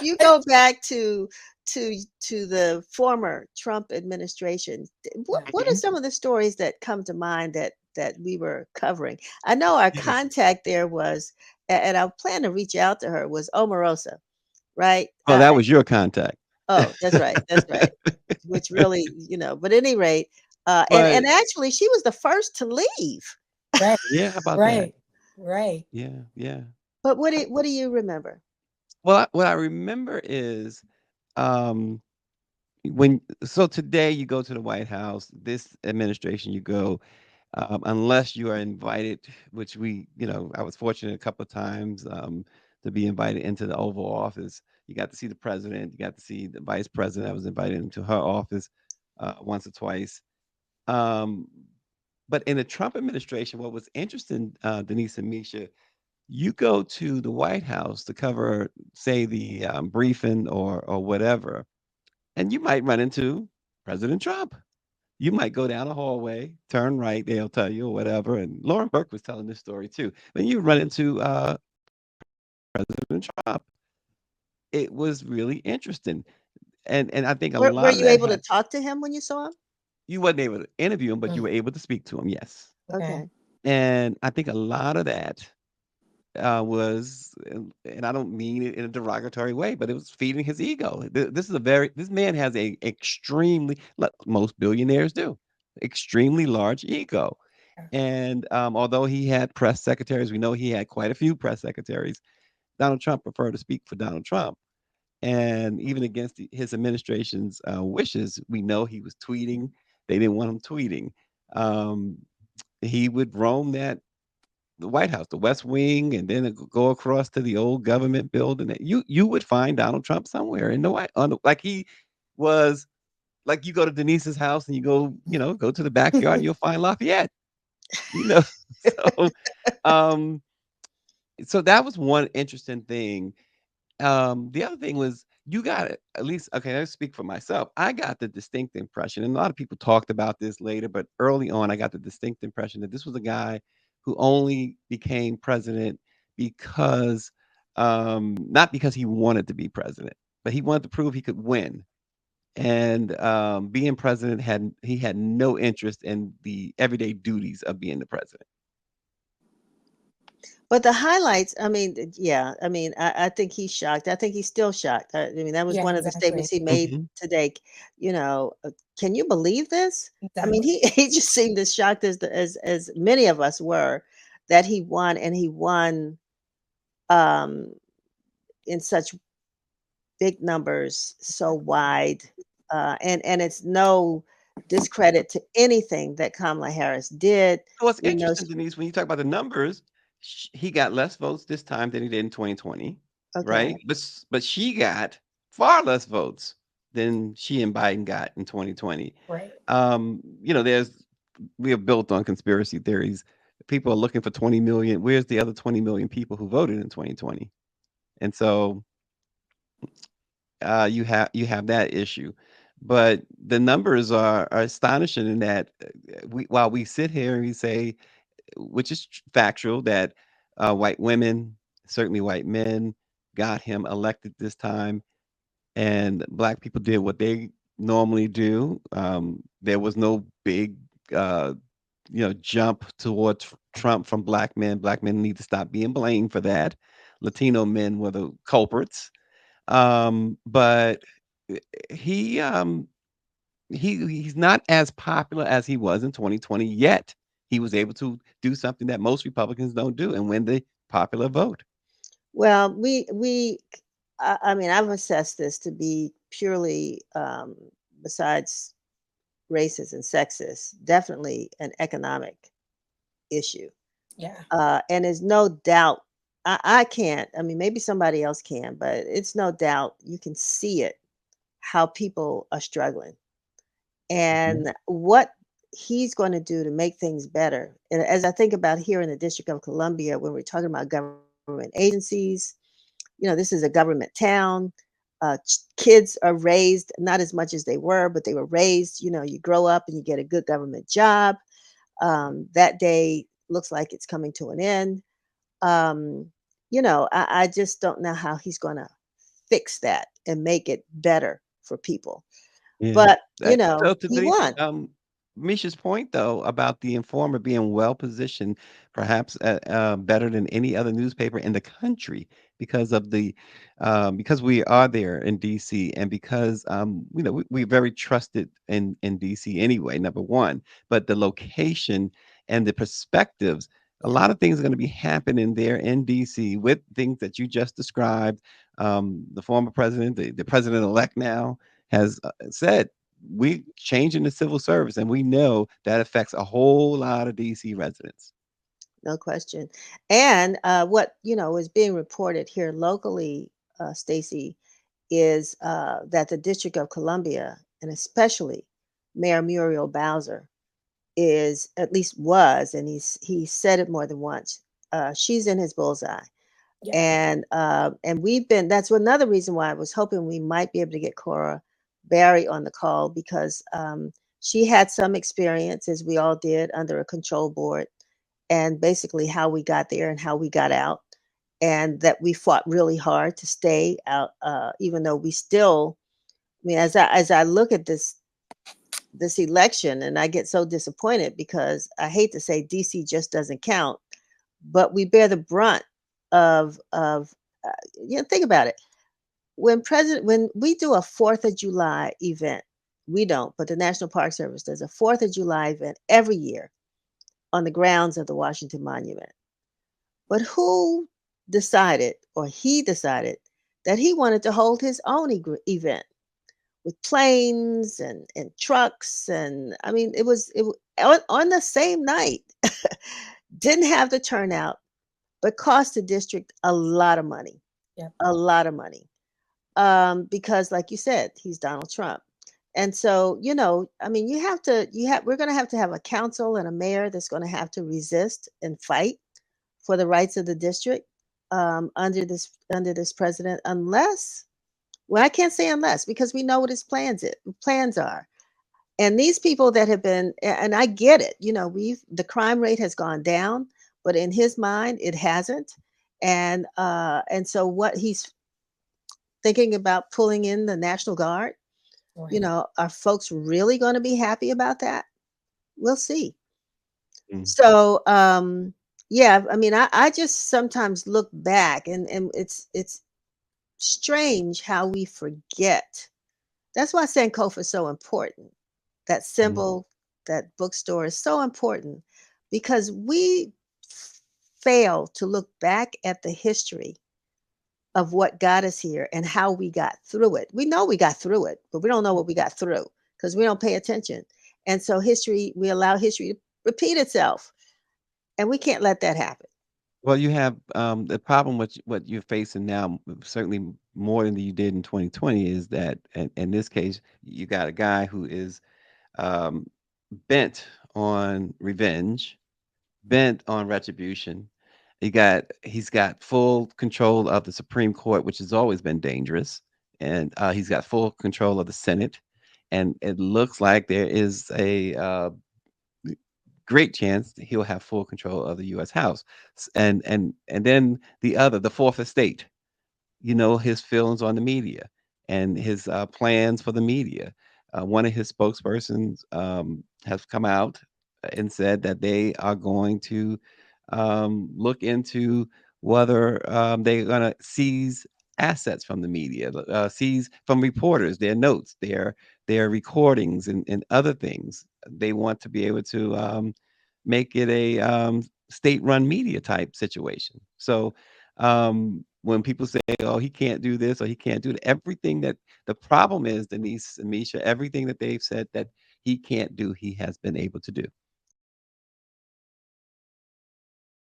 you go back to the former Trump administration, what are Mhm. some of the stories that come to mind that we were covering? I know our contact there was, and I plan to reach out to her, was Omarosa, right? Oh, that was your contact. Oh, that's right. Which really, but at any rate, and But actually, she was the first to leave. Right, yeah, how about that? right, right. Yeah, yeah. But what do you remember? Well, what I remember is um when so today you go to the White House, this administration you go unless you are invited, which I was fortunate a couple of times to be invited into the Oval Office. You got to see the president, you got to see the vice president. I was invited into her office once or twice. Um, but in the Trump administration, what was interesting, Denise and Misha, you go to the White House to cover, say, the briefing or whatever, and you might run into President Trump. You might go down a hallway, turn right, they'll tell you or whatever. And Lauren Burke was telling this story too. When you run into President Trump, it was really interesting. And I think a Were lot of you that able to had talk to him when you saw him? you wasn't able to interview him, but you Mm, were able to speak to him, yes. okay. Okay. And I think a lot of that was, and I don't mean it in a derogatory way, but it was feeding his ego. This man has a extremely, like most billionaires do, extremely large ego. Yeah. And although he had press secretaries, we know he had quite a few press secretaries. Donald Trump preferred to speak for Donald Trump. And even against his administration's wishes, we know he was tweeting. They didn't want him tweeting. Um, he would roam the White House, the West Wing, and then go across to the old government building. You would find Donald Trump somewhere in the White, like he was. Like you go to Denise's house and you go to the backyard and you'll find Lafayette. You know, so um, so that was one interesting thing. The other thing was you got it, at least okay, let's speak for myself. I got the distinct impression, and a lot of people talked about this later, but early on, I got the distinct impression that this was a guy who only became president because, not because he wanted to be president, but he wanted to prove he could win. And being president he had no interest in the everyday duties of being the president. But the highlights, I mean, yeah, I mean, I think he's shocked. I think he's still shocked. I mean, that was Yeah, one of the exactly. statements he made Hmm. today. Can you believe this? I mean, Exactly. he just seemed as shocked as many of us were that he won, and he won um, in such big numbers, so wide, and it's no discredit to anything that Kamala Harris did. So what's We know, interesting, Denise, when you talk about the numbers, he got less votes this time than he did in 2020, okay. right? But she got far less votes than she and Biden got in 2020. Right. There's we are built on conspiracy theories. People are looking for 20 million. Where's the other 20 million people who voted in 2020? And so you have that issue. But the numbers are astonishing in that while we sit here and we say which is factual that white women, certainly white men, got him elected this time, and black people did what they normally do. There was no big, uh, jump towards Trump from black men. Black men need to stop being blamed for that. Latino men were the culprits. But he um, he's not as popular as he was in 2020 yet. He was able to do something that most Republicans don't do and win the popular vote. Well, I mean, I've assessed this to be purely, besides racist and sexist, definitely an economic issue. Yeah. And there's no doubt, I can't, I mean, maybe somebody else can, but it's no doubt you can see it, how people are struggling. Mhm. And what he's going to do to make things better. And as I think about here in the District of Columbia, when we're talking about government agencies, this is a government town. Kids are raised not as much as they were, but they were raised. You grow up and you get a good government job. That day looks like it's coming to an end. I just don't know how he's going to fix that and make it better for people. Yeah. But, So to he the won. Misha's point though about the Informer being well positioned, perhaps better than any other newspaper in the country because of the because we are there in DC and because we're very trusted in DC anyway, number one, but the location and the perspectives. A Yeah. lot of things are going to be happening there in DC with things that you just described. The former president, the president elect now, has said we changing the civil service, and we know that affects a whole lot of DC residents. No question. And what is being reported here locally, Stacy, is that the District of Columbia, and especially Mayor Muriel Bowser, is at least was, and he said it more than once. She's in his bullseye, Yeah. and we've been. That's another reason why I was hoping we might be able to get Cora Barry on the call because she had some experience, as we all did, under a control board and basically how we got there and how we got out, and that we fought really hard to stay out, even though we still. I mean, as I look at this election, and I get so disappointed because I hate to say DC just doesn't count, but we bear the brunt of think about it. When we do a Fourth of July event, we don't, but the National Park Service does a Fourth of July event every year on the grounds of the Washington Monument. But who decided, or he decided, that he wanted to hold his own event with planes and trucks? And I mean, on the same night, didn't have the turnout, but cost the district a lot of money, Yep. a lot of money. Because, like you said, he's Donald Trump. And so, I mean, we're going to have a council and a mayor that's going to have to resist and fight for the rights of the district under this president, unless, well, I can't say unless because we know what his plans are. And these people that have been, and I get it, the crime rate has gone down, but in his mind, it hasn't. And so what he's thinking about pulling in the National Guard, Right. are folks really going to be happy about that? We'll see. Mm. So, yeah, I mean, I just sometimes look back, and it's strange how we forget. That's why Sankofa is so important. That Mm. symbol, that bookstore is so important because we fail to look back at the history of what got us here and how we got through it. We know we got through it, but we don't know what we got through because we don't pay attention. And so we allow history to repeat itself, and we can't let that happen. Well, you have the problem with what you're facing now, certainly more than you did in 2020, is that in this case, you got a guy who is um, bent on revenge, bent on retribution. He's got full control of the Supreme Court, which has always been dangerous, and he's got full control of the Senate. And it looks like there is a great chance that he'll have full control of the U.S. House, and then the fourth estate. His feelings on the media and his plans for the media. One of his spokespersons has come out and said that they are going to look into whether they're going to seize assets from the media, seize from reporters, their notes, their recordings, and other things. They want to be able to make it a state-run media type situation. So when people say, "Oh, he can't do this or he can't do that," everything that the problem is, Denise and Misha, everything that they've said that he can't do, he has been able to do.